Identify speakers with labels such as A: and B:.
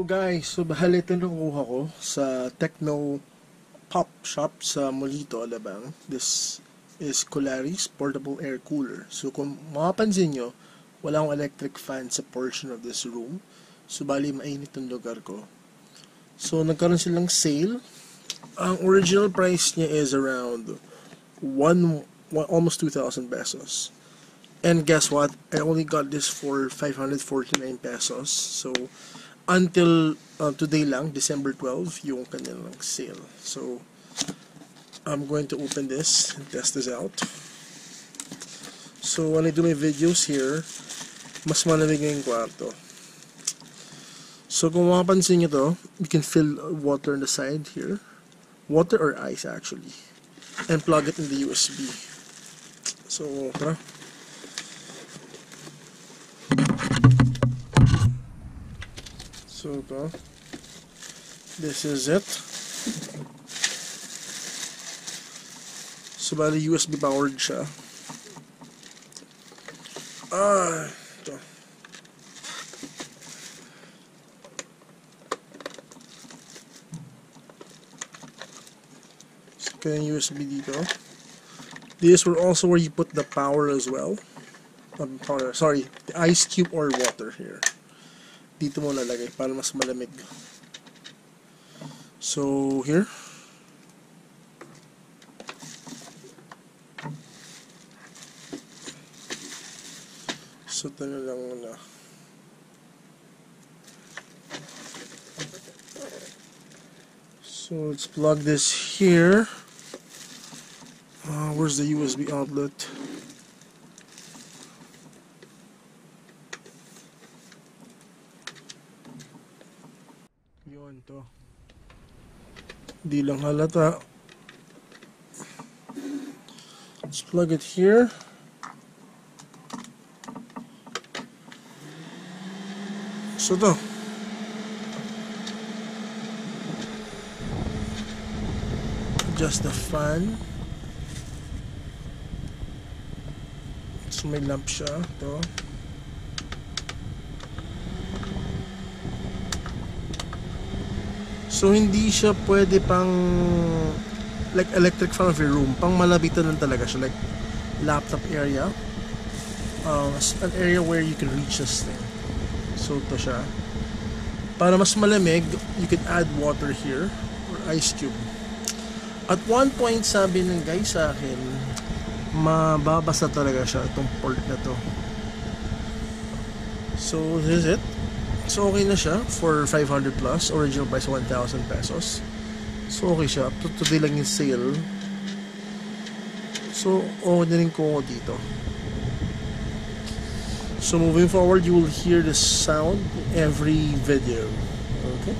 A: guys, so bahali ito nakuha ko sa Techno Pop Shop sa Molito, Alabang. This is CoolAris portable air cooler. So kung makapansin nyo, wala akong electric fan sa portion of this room. So bali mainit yung lugar ko. So nagkaroon silang sale. Ang original price niya is around almost 2,000 pesos. And guess what? I only got this for 549 pesos. So until today lang, December 12, yung kanilang sale. So I'm going to open this and test this out. So when I do my videos here, mas malamig yung kwarto. So kung makapansin nyo to, you can fill water on the side here. Water or ice actually. And plug it in the USB. So tara. So ito. This is it. So bali USB powered siya. Ito. So kaya yung USB dito. These were also where you put the power as well. Sorry, the ice cube or water here. Dito mo lalagay para mas malamig. So here. So ito na lang muna. So let's plug this here. Where's the USB outlet? Yun to. Di lang halata. Let's plug it here. So to. Adjust the fan. So may lamp siya. To. So hindi siya pwede pang like electric fan of your room. Pang malapitan lang talaga siya, like laptop area. An area where you can reach this thing. So ito siya. Para mas malamig, you can add water here or ice cube. At one point sabi ng guys sa akin, mababasa talaga siya itong port na to. So this is it. So okay na siya for 500 plus. Original price 1,000 pesos. So okay siya. Today lang yung sale. So okay na rin ko dito. So moving forward, you will hear the sound every video. Okay.